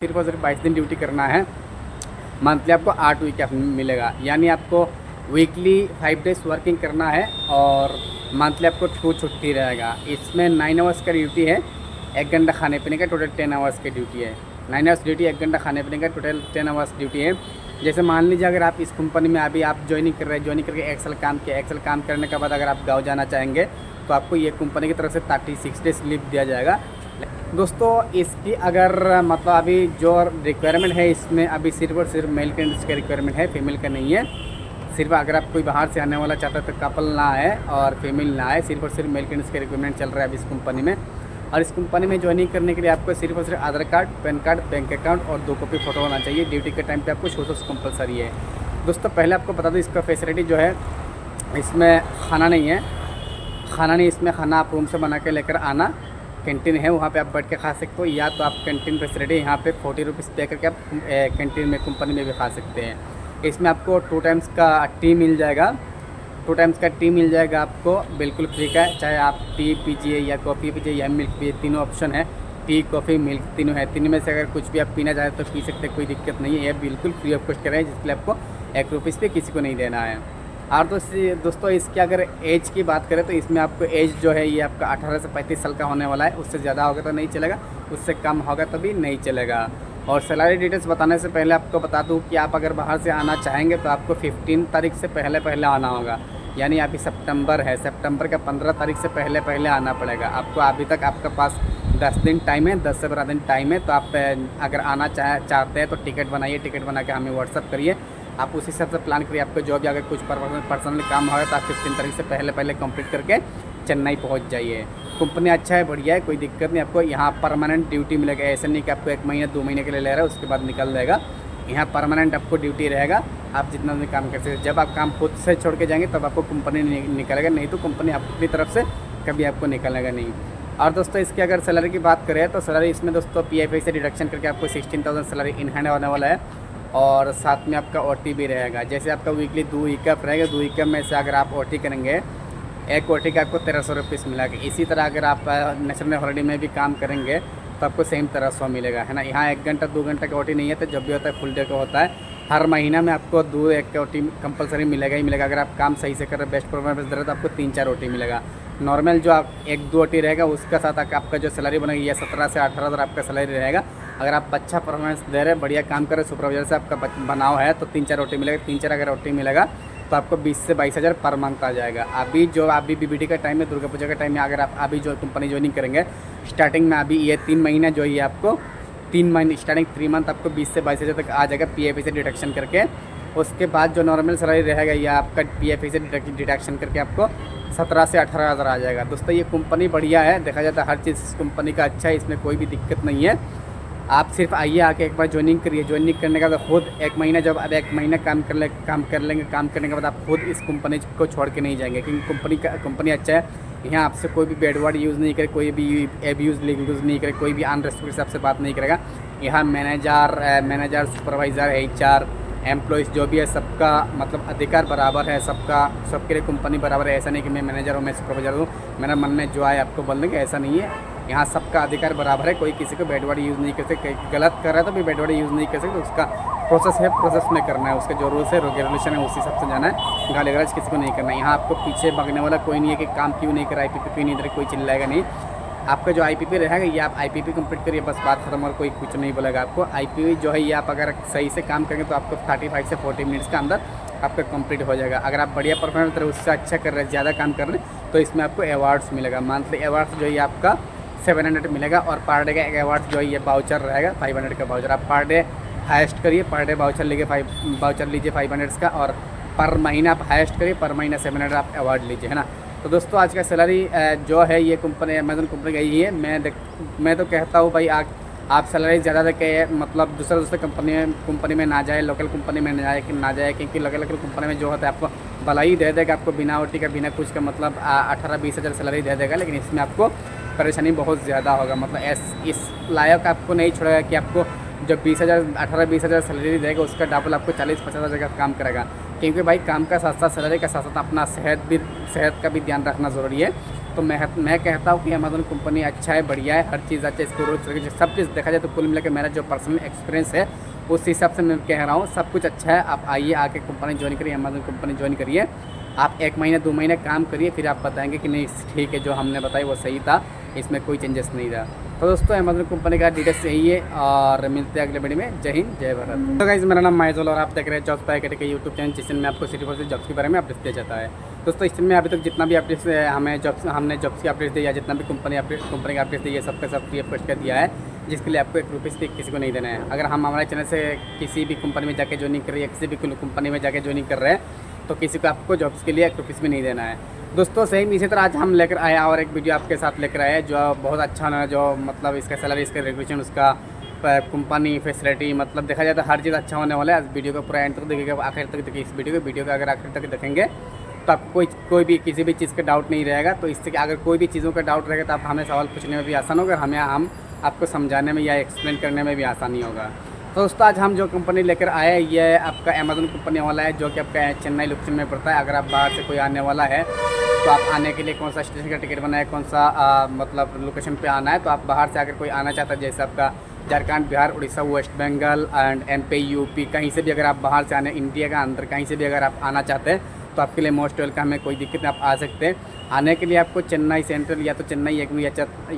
सिर्फ और सिर्फ 22 दिन ड्यूटी करना है। मंथली आपको 8 वीक मिलेगा, यानी आपको वीकली 5 डेज़ वर्किंग करना है और मंथली आपको 2 छुट्टी रहेगा। इसमें 9 आवर्स का ड्यूटी है, 1 घंटा खाने पीने का, टोटल 10 आवर्स की ड्यूटी है। 9 आवर्स ड्यूटी, 1 घंटा खाने पीने का, टोटल 10 आवर्स ड्यूटी है। जैसे मान लीजिए अगर आप इस कंपनी में अभी आप ज्वाइनिंग कर रहे हैं, ज्वाइनिंग करके 1 साल काम किया, 1 साल काम करने के बाद अगर आप गाँव जाना चाहेंगे तो आपको ये कंपनी की तरफ से 36 डेज़ लीव दिया जाएगा। दोस्तों इसकी अगर मतलब अभी जो रिक्वायरमेंट है इसमें अभी सिर्फ और सिर्फ मेल कैंडिडेट्स का रिक्वायरमेंट है, फीमेल का नहीं है। सिर्फ अगर आप कोई बाहर से आने वाला चाहता है तो कपल ना है और फीमेल ना है, सिर्फ और सिर्फ मेल कैंडिडेट्स का रिक्वायरमेंट चल रहा है अभी इस कंपनी में। और इस कंपनी में ज्वाइनिंग करने के लिए आपको सिर्फ और सिर्फ Aadhaar card, PAN card, bank account और 2 कॉपी फ़ोटो होना चाहिए। ड्यूटी के टाइम पे आपको शो कंपलसरी है। दोस्तों पहले आपको बता दूँ इसका फैसिलिटी जो है, इसमें खाना नहीं है, इसमें खाना आप रूम से बना के लेकर आना। कैंटीन है, वहाँ पे आप बैठ के खा सकते हो, या तो आप कैंटीन फैसिलिटी यहाँ पे 40 रुपीज़ पे करके आप कैंटीन में कंपनी में भी खा सकते हैं। इसमें आपको 2 टाइम्स का टी मिल जाएगा, 2 टाइम्स का टी मिल जाएगा आपको बिल्कुल फ्री का। चाहे आप टी पीजिए या कॉफ़ी पीजिए या मिल्क पीजिए, तीनों ऑप्शन है, टी कॉफ़ी मिल्क तीनों है। तीनों में से अगर कुछ भी आप पीना चाहें तो पी सकते हैं, कोई दिक्कत नहीं है। ये बिल्कुल फ्री ऑफ कॉस्ट कर रहे हैं, जिसके लिए आपको 1 रुपीज़ पे किसी को नहीं देना है। और दोस्तों इसकी अगर एज की बात करें तो इसमें आपको एज जो है ये आपका 18 से 35 साल का होने वाला है। उससे ज़्यादा होगा तो नहीं चलेगा, उससे कम होगा तो भी नहीं चलेगा। और सैलरी डिटेल्स बताने से पहले आपको बता दूं कि आप अगर बाहर से आना चाहेंगे तो आपको 15 तारीख से पहले आना होगा। यानी अभी सितंबर है, सितंबर का 15 तारीख से पहले आना पड़ेगा आपको। अभी तक आपके पास 10 दिन टाइम है, 10 से 12 दिन टाइम है। तो आप अगर आना चाहते हैं तो टिकट बनाइए, टिकट बना के हमें व्हाट्सअप करिए। आप उसी हिसाब से प्लान करिए। आपको जो भी अगर कुछ पर्सनल काम हो तो आप 15 तारीख से पहले कंप्लीट करके चेन्नई पहुंच जाइए। कंपनी अच्छा है, बढ़िया है, कोई दिक्कत नहीं। आपको यहाँ परमानेंट ड्यूटी मिलेगा, ऐसा नहीं कि आपको 1 महीने 2 महीने के लिए ले रहा है उसके बाद निकल जाएगा। यहाँ परमानेंट आपको ड्यूटी रहेगा, आप जितना भी काम कर सकते हैं। जब आप काम खुद से छोड़ के जाएंगे तब आपको कंपनी निकालेगा, नहीं तो कंपनी अपनी तरफ से कभी आपको निकालेगा नहीं। और दोस्तों इसकी अगर सैलरी की बात करें तो सैलरी इसमें दोस्तों PFI से डिडक्शन करके आपको 16,000 सैलरी इन हैंड होने वाला है। और साथ में आपका OT भी रहेगा। जैसे आपका वीकली 2 वीकअप रहेगा, 2 वीकअप में से अगर आप OT करेंगे, एक OT का आपको 1300 रुपीज़ मिलेगा। इसी तरह अगर आप नेशनल हॉलीडे में भी काम करेंगे तो आपको सेम 1300 मिलेगा, है ना। यहाँ 1 घंटा 2 घंटा का OT नहीं है, तो जब भी होता है फुल डे का होता है। हर महीना में आपको 2-1 का OT कंपलसरी मिलेगा ही मिलेगा। अगर आप काम सही से कर रहे, बेस्ट परफॉर्मेंस दे रहे तो आपको 3-4 OT मिलेगा। नॉर्मल जो आप 1-2 OT रहेगा उसका साथ आपका जो सैलरी बनेगी ये 17 से 18,000 आपका सैलरी रहेगा। अगर आप अच्छा परफॉर्मेंस दे रहे हैं, बढ़िया काम कर रहे, सुपरवाइजर से आपका बनाव है तो 3-4 OT मिलेगा। 3-4 अगर OT मिलेगा तो आपको 20 से 22,000 पर मंथ आ जाएगा। अभी BBD का टाइम है, दुर्गा पूजा का टाइम है, अगर आप अभी जो कंपनी ज्वाइनिंग करेंगे स्टार्टिंग में, अभी ये 3 महीना जो है आपको 3 महीने स्टार्टिंग 3 मंथ आपको 20 से 22,000 तक आ जाएगा PFI से डिडक्शन करके। उसके बाद जो नॉर्मल सैलरी रहेगा या आपका PFI से डिडक्शन करके आपको 17 से 18,000 आ जाएगा। दोस्तों ये कंपनी बढ़िया है, देखा जाता है हर चीज़ इस कंपनी का अच्छा है, इसमें कोई भी दिक्कत नहीं है। आप सिर्फ आइए, आके एक बार ज्वाइनिंग करिए। ज्वाइनिंग करने के बाद खुद 1 महीना जब अब 1 महीना काम कर लेंगे, काम करने के बाद आप खुद इस कंपनी को छोड़ के नहीं जाएंगे, क्योंकि कंपनी अच्छा है। यहाँ आपसे कोई भी बैड वर्ड यूज़ नहीं करे, कोई भी एब्यूज़ यूज़ नहीं करे, कोई भी अनरेस्पेक्ट से आपसे बात नहीं करेगा। यहाँ मैनेजर, सुपरवाइज़र, HR, एम्प्लॉइज़ जो भी है सबका मतलब अधिकार बराबर है, सबके लिए कंपनी बराबर है। ऐसा नहीं कि मैं मैनेजर हूँ, मैं सुपरवाइज़र हूँ, मेरा मन में जो आए आपको बोलने के, ऐसा नहीं है। यहाँ सबका अधिकार बराबर है, कोई किसी को बैड वर्ड यूज़ नहीं कर सकते। गलत कर रहा है तो भी बैड वर्ड यूज़ नहीं कर सकते। उसका प्रोसेस है, प्रोसेस में करना है, उसके जो रूल्स है रेगुलेशन है उसी हिसाब से जाना है। गाली गलौज किसी को नहीं करना है। यहाँ आपको पीछे भागने वाला कोई नहीं है कि काम क्यों नहीं करा, IPP क्यों नहीं दे, कोई चिल्लाएगा नहीं। आपका जो IPP रहेगा ये आप IPP कंप्लीट करिए, बस बात खत्म, और कोई कुछ नहीं बोलेगा आपको। IPP जो है ये आप अगर सही से काम करेंगे तो आपको 35 से 40 मिनट्स के अंदर आपका कंप्लीट हो जाएगा। अगर आप बढ़िया परफॉर्मेंस कर रहे, उससे अच्छा कर रहे हैं, ज़्यादा काम कर रहे हैं, तो इसमें आपको अवार्ड्स मिलेगा। मंथली अवार्ड्स जो है आपका 700 मिलेगा। और पर डे का एक अवार्ड जो है ये बाउचर रहेगा 500 का बाउचर। आप पर डे हाईएस्ट करिए, पर डे बाउचर लीजिए 500 का, और पर महीना आप हाईएस्ट करिए, पर महीना 700 आप अवार्ड लीजिए, है ना। तो दोस्तों आज का सैलरी जो है ये कंपनी अमेज़न कंपनी का ही है। मैं तो कहता हूँ भाई आप सैलरी ज़्यादा दे के मतलब दूसरे कंपनी में ना जाए, लोकल कंपनी में ना जाए, क्योंकि लोकल कंपनी में जो होता है आपको भला ही दे देगा, आपको बिना OT का बिना कुछ का मतलब 18-20 हज़ार सैलरी दे देगा। लेकिन इसमें आपको परेशानी बहुत ज़्यादा होगा, मतलब इस लायक आपको नहीं छोड़ेगा कि आपको जब 18-20 हज़ार सैलरी देगा उसका डबल आपको 40-50 हज़ार का काम करेगा। क्योंकि भाई काम का साथ साथ सैलरी का साथ साथ अपना सेहत का भी ध्यान रखना ज़रूरी है। तो तो मैं कहता हूँ कि अमेज़न कंपनी अच्छा है, बढ़िया है, हर चीज़ अच्छा है, इसको रोज सब चीज़ देखा जाए तो कुल मिलाकर मेरा जो पर्सनल एक्सपीरियंस है उस हिसाब से मैं कह रहा हूँ सब कुछ अच्छा है। आप आइए, आके कंपनी ज्वाइन करिए, अमेज़न कंपनी ज्वाइन करिए। आप 1 महीने 2 महीने काम करिए, फिर आप बताएंगे कि नहीं ठीक है, जो हमने बताया वो सही था, इसमें कोई चेंजेस नहीं था। तो दोस्तों अमेज़न कंपनी का डिटेल्स यही है और मिलते हैं अगले वीडियो में। जय हिंद, जय भारत। तो गाइस, मेरा नाम माइजोल और आप देख रहे हैं जॉब्स बाय के यूट्यूब चैनल, जिसमें आपको सिर्फ और सिर्फ जॉब्स के बारे में अपडेट दिया जाता है। दोस्तों इस में अभी तक जितना भी अपडेट्स हमने जॉब्स की अपडेट दी या जितना भी कंपनी का अपडेट दी है, सबका सब फ्री ऑफ कॉस्ट का दिया है, जिसके लिए आपको 1 रुपये भी किसी को नहीं देना है। अगर हम हमारे चैनल से किसी भी कंपनी में जाके ज्वाइनिंग कर रहे हैं या किसी भी कंपनी में जाके ज्वाइनिंग कर रहे हैं तो किसी को आपको जॉब्स के लिए 1 रुपये भी नहीं देना है। दोस्तों सेम इसी तरह आज हम लेकर आए और एक वीडियो आपके साथ लेकर आए जो बहुत अच्छा होना है, जो मतलब इसका सैलरी, इसका रेगुलेशन, उसका कंपनी फैसिलिटी, मतलब देखा जाए तो हर चीज़ अच्छा होने वाला है। इस वीडियो को पूरा एंड तक देखिएगा, आखिर तक देखिए इस वीडियो को अगर आखिर तक देखेंगे तो आपको कोई भी किसी भी चीज़ का डाउट नहीं रहेगा। तो इससे अगर कोई भी चीज़ों का डाउट रहेगा तो आप हमें सवाल पूछने में भी आसान होगा, हम आपको समझाने में या एक्सप्लेन करने में भी आसानी होगा। तो दोस्तों आज हम जो कंपनी लेकर आए हैं ये आपका अमेज़न कंपनी वाला है, जो कि आपका चेन्नई लोकेशन में पड़ता है। अगर आप बाहर से कोई आने वाला है तो आप आने के लिए कौन सा स्टेशन का टिकट बनाए, कौन सा मतलब लोकेशन पे आना है, तो आप बाहर से अगर कोई आना चाहता है, जैसे आपका Jharkhand, Bihar, Orissa, West Bengal and MP, UP, कहीं से भी अगर आप बाहर से आने, इंडिया का अंदर कहीं से भी अगर आप आना चाहते हैं तो आपके लिए मोस्ट वेलकम है, कोई दिक्कत नहीं, आप आ सकते हैं। आने के लिए आपको चेन्नई सेंट्रल या तो चेन्नई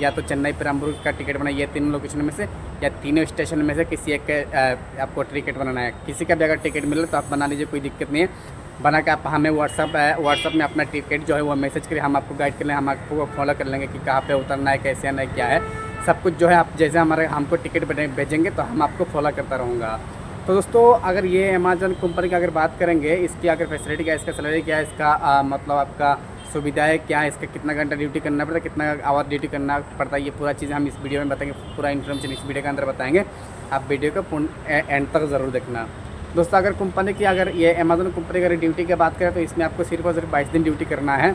या तो चेन्नई पेरम्बलूर का टिकट बनाना, ये 3 लोकेशन में से या तीनों स्टेशन में से किसी एक का आपको टिकट बनाना है। किसी का भी अगर टिकट मिले तो आप बना लीजिए, कोई दिक्कत नहीं है। बना के आप हमें व्हाट्सअप में अपना टिकट जो है वो मैसेज करिए, हम आपको गाइड कर लेंगे, हम आपको फॉलो कर लेंगे कि कहाँ पे उतरना है, कैसे आना है, क्या है, सब कुछ जो है आप जैसे हमको टिकट भेजेंगे तो हम आपको फॉलो करता रहूँगा। तो दोस्तों अगर ये अमेज़न कंपनी की अगर बात करेंगे, इसकी अगर फैसिलिटी क्या है, इसका सैलरी क्या है, इसका मतलब आपका सुविधाएं क्या है, इसका कितना घंटा ड्यूटी करना पड़ता है, कितना आवर ड्यूटी करना पड़ता है, ये पूरा चीज़ हम इस वीडियो में बताएंगे, पूरा इन्फॉर्मेशन इस वीडियो के अंदर बताएंगे। आप वीडियो को एंड तक ज़रूर देखना। दोस्तों अगर कंपनी की अगर ये अमेज़न कंपनी की ड्यूटी की बात करें तो इसमें आपको सिर्फ और सिर्फ 22 दिन ड्यूटी करना है।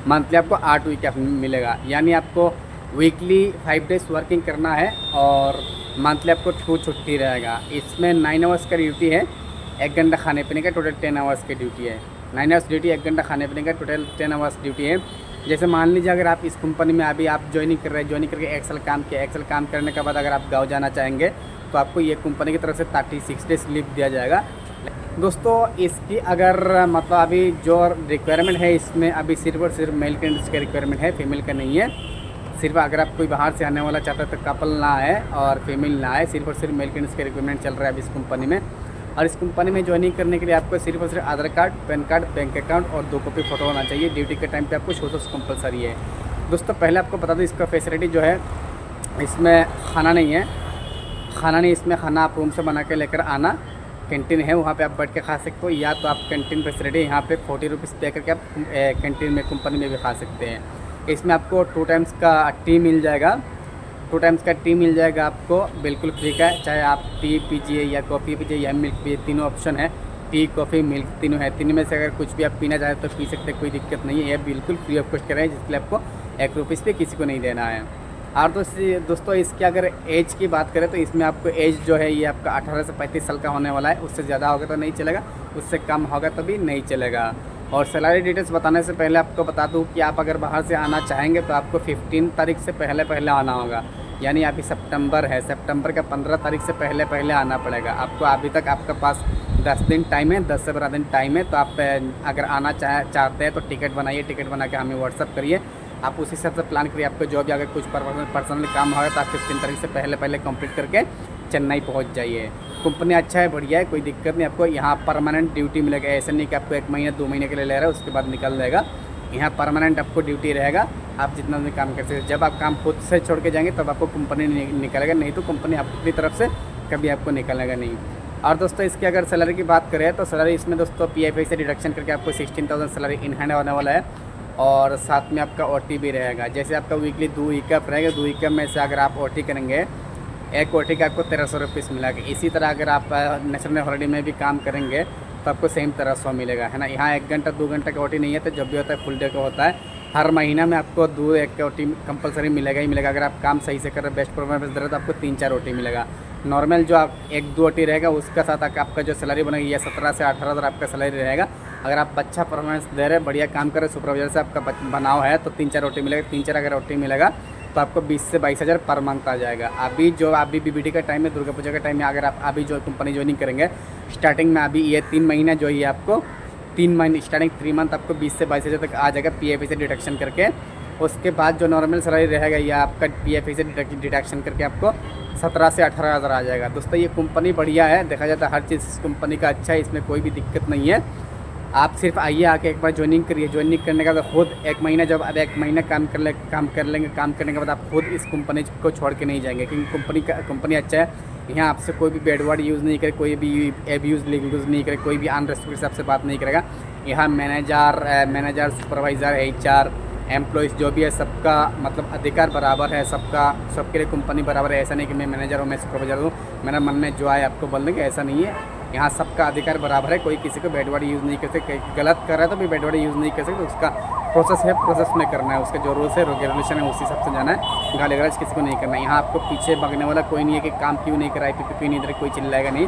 मंथली आपको 8 वीक मिलेगा, यानी आपको वीकली 5 डेज़ वर्किंग करना है और मंथली आपको 2 छुट्टी रहेगा। इसमें 9 आवर्स का ड्यूटी है, 1 घंटा खाने पीने का, टोटल 10 आवर्स की ड्यूटी है। 9 आवर्स ड्यूटी, 1 घंटा खाने पीने का, टोटल 10 आवर्स ड्यूटी है। जैसे मान लीजिए अगर आप इस कंपनी में अभी आप ज्वाइनिंग कर रहे हैं, ज्वाइनिंग करके 1 साल काम किया, 1 साल काम करने के बाद अगर आप गाँव जाना चाहेंगे तो आपको ये कंपनी की तरफ से 36 डेज़ लीव दिया जाएगा। दोस्तों इसकी अगर मतलब अभी जो रिक्वायरमेंट है इसमें अभी सिर्फ और सिर्फ मेल कैंडिडेट्स का रिक्वायरमेंट है, फीमेल का नहीं है। सिर्फ अगर आप कोई बाहर से आने वाला चाहता है तो कपल ना है और फीमेल ना है, सिर्फ और सिर्फ मेल कैंडिडेट्स का रिक्वायरमेंट चल रहा है अभी इस कंपनी में। और इस कंपनी में ज्वाइनिंग करने के लिए आपको सिर्फ और सिर्फ Aadhaar card, PAN card, bank account और 2 कॉपी फ़ोटो होना चाहिए। ड्यूटी के टाइम पे आपको शो कंपलसरी है। दोस्तों पहले आपको बता दूँ इसका फैसिलिटी जो है, इसमें खाना नहीं है, इसमें खाना आप रूम से बना के लेकर आना। कैंटीन है, वहाँ पे आप बैठ के खा सकते हो, या तो आप कैंटीन फैसिलिटी यहाँ पे 40 रुपीज़ पे करके आप कैंटीन में कंपनी में भी खा सकते हैं। इसमें आपको 2 टाइम्स का टी मिल जाएगा, 2 टाइम्स का टी मिल जाएगा आपको बिल्कुल फ्री का। चाहे आप टी पीजिए या कॉफ़ी पीजिए या मिल्क पीजिए, तीनों ऑप्शन है, टी, कॉफ़ी, मिल्क तीनों है। तीनों में से अगर कुछ भी आप पीना चाहें तो पी सकते हैं, कोई दिक्कत नहीं है। ये बिल्कुल फ्री ऑफ कॉस्ट कर रहे हैं, जिसके लिए आपको 1 रुपीज़ पे किसी को नहीं देना है। और दोस्तों इसकी अगर एज की बात करें तो इसमें आपको एज जो है ये आपका 18 से 35 साल का होने वाला है। उससे ज़्यादा होगा तो नहीं चलेगा, उससे कम होगा तो भी नहीं चलेगा। और सैलरी डिटेल्स बताने से पहले आपको बता दूं कि आप अगर बाहर से आना चाहेंगे तो आपको 15 तारीख से पहले आना होगा। यानी अभी सितंबर है, सितंबर का 15 तारीख से पहले आना पड़ेगा आपको। अभी तक आपके पास 10 दिन टाइम है, 10 से 12 दिन टाइम है। तो आप अगर आना चाहते हैं तो टिकट बनाइए, टिकट बना के हमें व्हाट्सअप करिए। आप उस हिसाब से प्लान करिए। आपको जो भी अगर कुछ पर्सनल काम होगा तो आप 15 तारीख से पहले कंप्लीट करके चेन्नई पहुंच जाइए। कंपनी अच्छा है, बढ़िया है, कोई दिक्कत नहीं। आपको यहाँ परमानेंट ड्यूटी मिलेगा, ऐसा नहीं कि आपको 1 महीने 2 महीने के लिए ले रहा है उसके बाद निकल जाएगा। यहाँ परमानेंट आपको ड्यूटी रहेगा, आप जितना भी काम कर सकते हैं। जब आप काम खुद से छोड़ के जाएंगे तब आपको कंपनी निकालेगा, नहीं तो कंपनी अपनी तरफ से कभी आपको निकालेगा नहीं। और दोस्तों इसकी अगर सैलरी की बात करें तो सैलरी इसमें दोस्तों PFI से डिडक्शन करके आपको 16,000 सैलरी इन हैंड होने वाला है। और साथ में आपका OT भी रहेगा। जैसे आपका वीकली 2 वीकअप रहेगा, 2 वीकअप में से अगर आप OT करेंगे, एक OT का आपको 1300 रुपीज़ मिलेगा। इसी तरह अगर आप नेशनल हॉलीडे में भी काम करेंगे तो आपको सेम 1300 मिलेगा, है ना। यहाँ 1 घंटा 2 घंटा का OT नहीं है, तो जब भी होता है फुल डे का होता है। हर महीना में आपको 2-1 OT कंपलसरी मिलेगा ही मिलेगा। अगर आप काम सही से कर रहे, बेस्ट परफॉर्मेंस दे रहे तो आपको 3-4 OT मिलेगा। नॉर्मल जो आप 1-2 OT रहेगा उसका साथ आपका जो सैलरी बनेगी ये 17 से 18 हज़ार आपका सैलरी रहेगा। अगर आप अच्छा परफॉर्मेंस दे रहे हैं, बढ़िया काम कर रहे हैं, सुपरवाइजर से आपका बनाव है तो 3-4 रोटी मिलेगा। 3-4 अगर रोटी मिलेगा तो आपको 20 से 22 हज़ार पर मंथ आ जाएगा। अभी जो अभी बीबीडी का टाइम है, दुर्गा पूजा का टाइम है, अगर आप अभी जो कंपनी ज्वाइनिंग करेंगे स्टार्टिंग में, अभी ये 3 महीना जो है आपको 3 महीने स्टार्टिंग 3 मंथ आपको 20 से 22 हज़ार तक आ जाएगा PF से डिडक्शन करके। उसके बाद जो नॉर्मल सैलरी रहेगा या आपका PF से डिडक्शन करके आपको 17 से 18 हज़ार आ जाएगा। दोस्तों ये कंपनी बढ़िया है, देखा जाता है हर चीज़ इस कंपनी का अच्छा है, इसमें कोई भी दिक्कत नहीं है। आप सिर्फ आइए, आके एक बार ज्वाइनिंग करिए। ज्वाइनिंग करने के बाद खुद 1 महीना, जब अब 1 महीना काम कर लेंगे, काम करने के बाद आप खुद इस कंपनी को छोड़ के नहीं जाएंगे, क्योंकि कंपनी अच्छा है। यहाँ आपसे कोई भी बैड वर्ड यूज़ नहीं करे, कोई भी एब्यूज़ यूज़ नहीं करे, कोई भी अनरेस्पेक्ट से आपसे बात नहीं करेगा। यहाँ मैनेजर, सुपरवाइज़र, HR, एम्प्लॉइज़ जो भी है सबका मतलब अधिकार बराबर है, सबके लिए कंपनी बराबर है। ऐसा नहीं कि मैं मैनेजर हूँ, मैं सुपरवाइज़र हूँ, मेरा मन में जो आए आपको बोलने के, ऐसा नहीं है। यहाँ सबका अधिकार बराबर है, कोई किसी को बैड वर्ड यूज़ नहीं कर सकते। गलत कर रहा है तो भी बैड वर्ड यूज़ नहीं कर सकते। उसका प्रोसेस है, प्रोसेस में करना है, उसके जो रूल्स है, रेगुलेशन है, उसी हिसाब से जाना है। गाली गलौज किसी को नहीं करना है। यहाँ आपको पीछे भागने वाला कोई नहीं है कि काम क्यों नहीं करा, IPP क्यों नहीं दे, कोई चिल्लाएगा नहीं।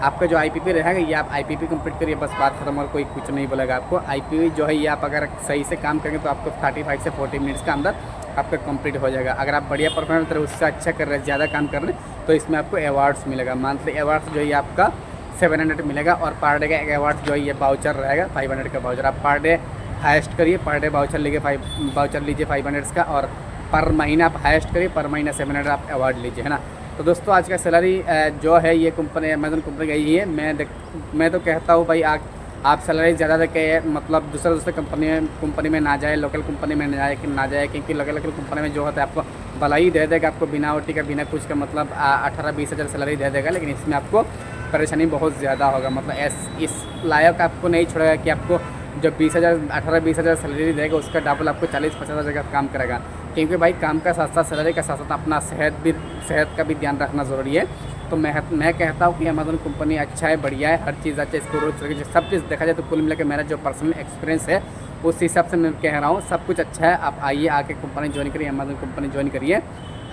आपका जो IPP रहेगा ये आप IPP कंप्लीट करिए, बस बात खत्म, और कोई कुछ नहीं बोलेगा आपको। IPP जो है ये आप अगर सही से काम करेंगे तो आपको 35 से 40 मिनट्स के अंदर आपका कंप्लीट हो जाएगा। अगर आप बढ़िया परफॉर्मेंस करें, उससे अच्छा कर रहे हैं, ज़्यादा काम कर रहे हैं, तो इसमें आपको अवार्ड्स मिलेगा। मंथली अवार्ड्स जो है आपका 700 मिलेगा, और पर डे का एक अवार्ड जो है ये बाउचर रहेगा 500 का बाउचर। आप पर डे हाईएस्ट करिए, पर डे बाउचर लीजिए 500 का, और पर महीना आप हाईएस्ट करिए, पर महीना 700 आप अवार्ड लीजिए, है ना। तो दोस्तों आज का सैलरी जो है ये कंपनी, अमेज़न कंपनी का यही है। मैं तो कहता हूँ भाई आप सैलरी ज़्यादा दे के मतलब दूसरे कंपनी में ना जाए, लोकल कंपनी में ना जाए, क्योंकि लोकल कंपनी में जो होता है आपको भला ही दे देगा, आपको बिना OT का बिना कुछ का मतलब 18-20 हज़ार सैलरी दे देगा, लेकिन इसमें आपको परेशानी बहुत ज़्यादा होगा। मतलब इस लायक आपको नहीं छोड़ेगा कि आपको जो 18-20 हज़ार सैलरी देगा उसका डबल आपको 40-50 हज़ार का काम करेगा। क्योंकि भाई काम का साथ साथ सैलरी का साथ साथ अपना सेहत का भी ध्यान रखना ज़रूरी है। तो मैं कहता हूँ कि अमेज़न कंपनी अच्छा है, बढ़िया है, हर चीज़ अच्छा है, इसको रोज सब चीज़ देखा जाए तो कुल मिलाकर मेरा जो पर्सनल एक्सपीरियंस है उस हिसाब से मैं कह रहा हूँ, सब कुछ अच्छा है। आप आइए, आके कंपनी ज्वाइन करिए, अमेज़न कंपनी ज्वाइन करिए।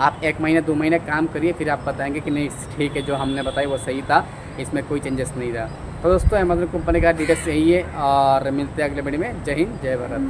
आप 1 महीना 2 महीने काम करिए, फिर आप बताएंगे कि नहीं ठीक है, जो हमने बताया वो सही था, इसमें कोई चेंजेस नहीं था। तो दोस्तों अमेज़न कंपनी का डिटेल्स यही है, और मिलते हैं अगले वीडियो में। जय हिंद, जय भारत।